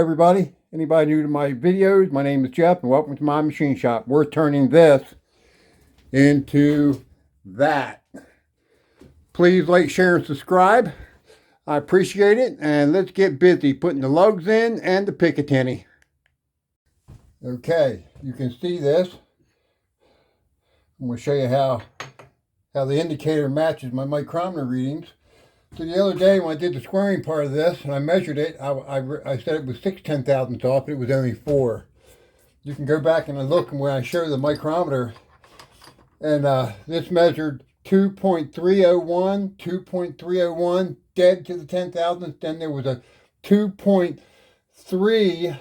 everybody. Anybody new to my videos, my name is Jeff and welcome to my machine shop. We're turning this into that. Please like, share, and subscribe. I appreciate it, and let's get busy putting the lugs in and the Picatinny. Okay, you can see this. I'm going to show you how the indicator matches my micrometer readings. So the other day when I did the squaring part of this and I measured it, I said it was 6/10,000ths off, but it was only 4. You can go back and look when I show the micrometer, and this measured 2.301, 2.301 dead to the 10,000ths. Then there was a 2.3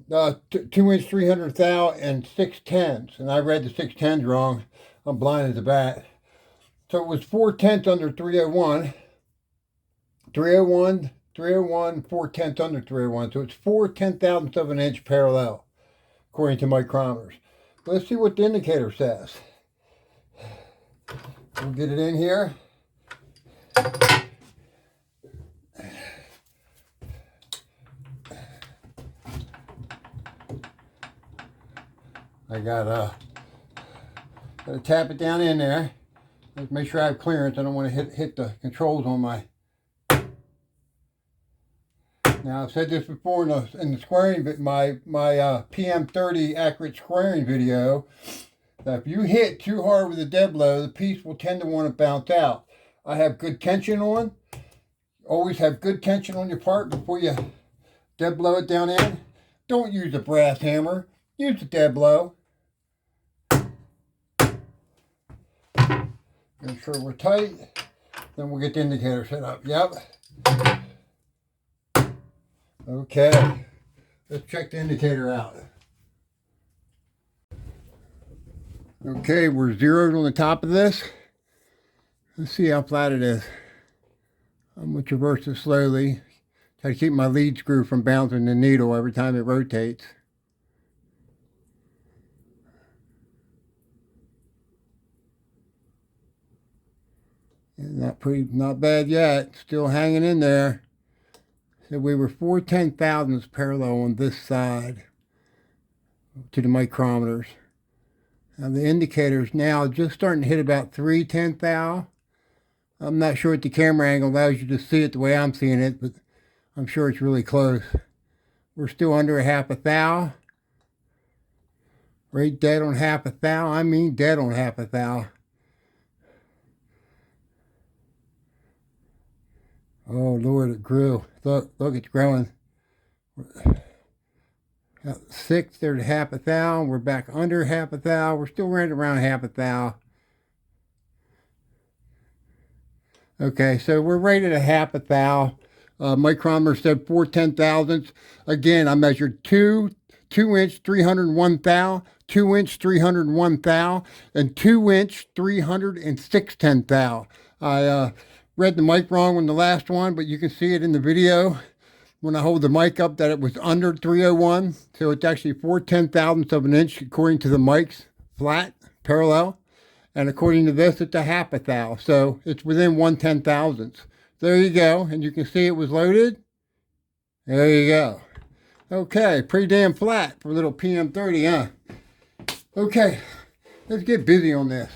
2-inch 300 thou and 6/10ths, and I read the 6/10ths wrong. I'm blind as a bat. So it was 4/10 under 301. 301, 4/10 under 301. So it's 4/10,000ths of an inch parallel, according to micrometers. Let's see what the indicator says. We'll get it in here. I gotta tap it down in there. Let's make sure I have clearance. I don't want to hit the controls on my. Now I've said this before in the squaring, but my PM30 accurate squaring video, that if you hit too hard with a dead blow, the piece will tend to want to bounce out. I have good tension on. Always have good tension on your part before you dead blow it down in. Don't use a brass hammer. Use a dead blow. Make sure we're tight. Then we'll get the indicator set up. Yep. Okay. Let's check the indicator out. Okay, we're zeroed on the top of this. Let's see how flat it is. I'm going to traverse it slowly. Try to keep my lead screw from bouncing the needle every time it rotates. Not bad yet. Still hanging in there. So we were 4/10,000ths parallel on this side to the micrometers. Now the indicator's now just starting to hit about 3/10 thou. I'm not sure if the camera angle allows you to see it the way I'm seeing it, but I'm sure it's really close. We're still under a 1/2 thou. Right dead on 1/2 thou. I mean dead on 1/2 thou. Oh Lord, it grew. Look, it's growing. 6, there's 1/2 thou. We're back under 1/2 thou. We're still right around 1/2 thou. Okay, so we're right at a 1/2 thou. Micrometer said 4/10,000ths. Again, I measured 2-inch 301 thou, 2-inch 301 thou, and 2-inch 306/10 thou. I read the mic wrong on the last one, but you can see it in the video when I hold the mic up that it was under 301. So it's actually 4/10,000ths of an inch according to the mics, flat, parallel. And according to this, it's a 1/2 thou. So it's within 1/10,000ths. There you go. And you can see it was loaded. There you go. Okay, pretty damn flat for a little PM30, huh? Okay, let's get busy on this.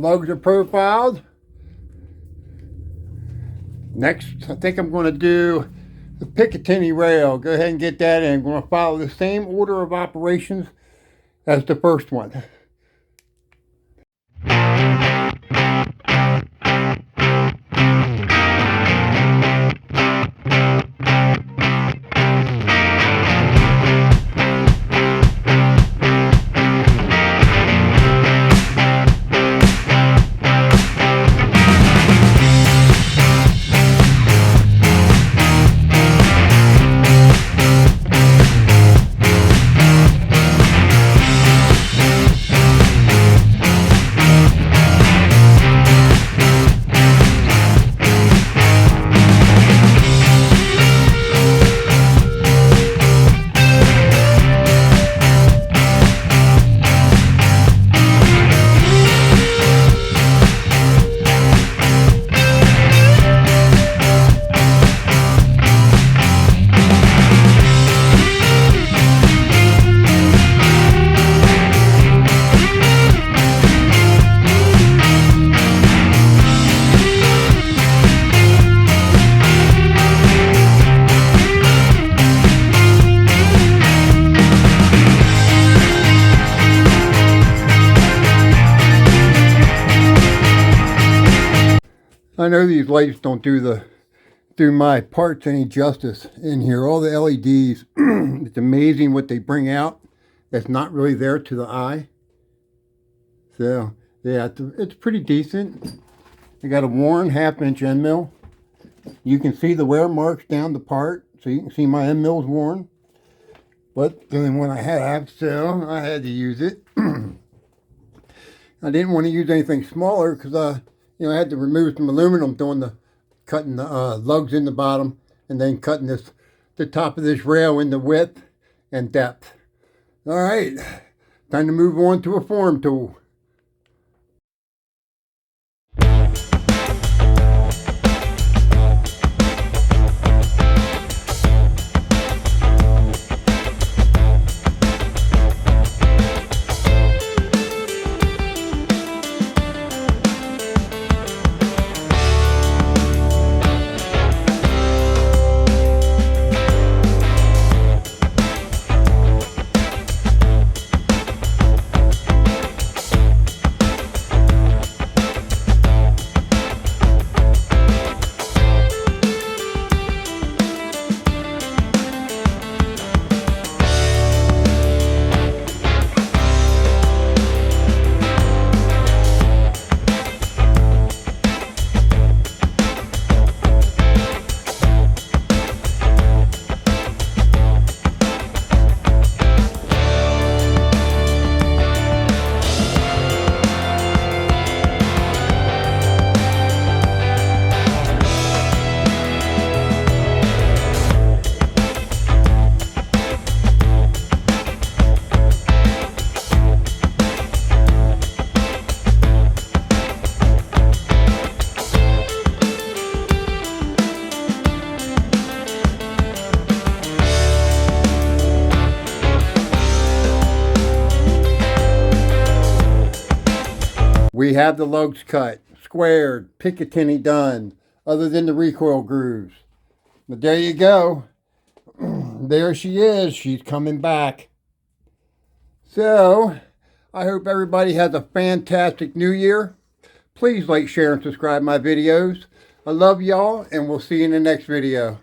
lugs are profiled. Next, I think I'm going to do the Picatinny rail. Go ahead and get that in. I'm going to follow the same order of operations as the first one. I know these lights don't do my parts any justice in here. All the LEDs, it's amazing what they bring out that's not really there to the eye. So yeah, it's pretty decent. I got a worn 1/2-inch end mill. You can see the wear marks down the part, so you can see my end mill's worn. But the only one I have, so I had to use it. I didn't want to use anything smaller because I had to remove some aluminum cutting the lugs in the bottom and then cutting the top of this rail into width and depth. All right, time to move on to a form tool. We have the lugs cut, squared, Picatinny done, other than the recoil grooves. But there you go. There she is. She's coming back. So, I hope everybody has a fantastic new year. Please like, share, and subscribe my videos. I love y'all, and we'll see you in the next video.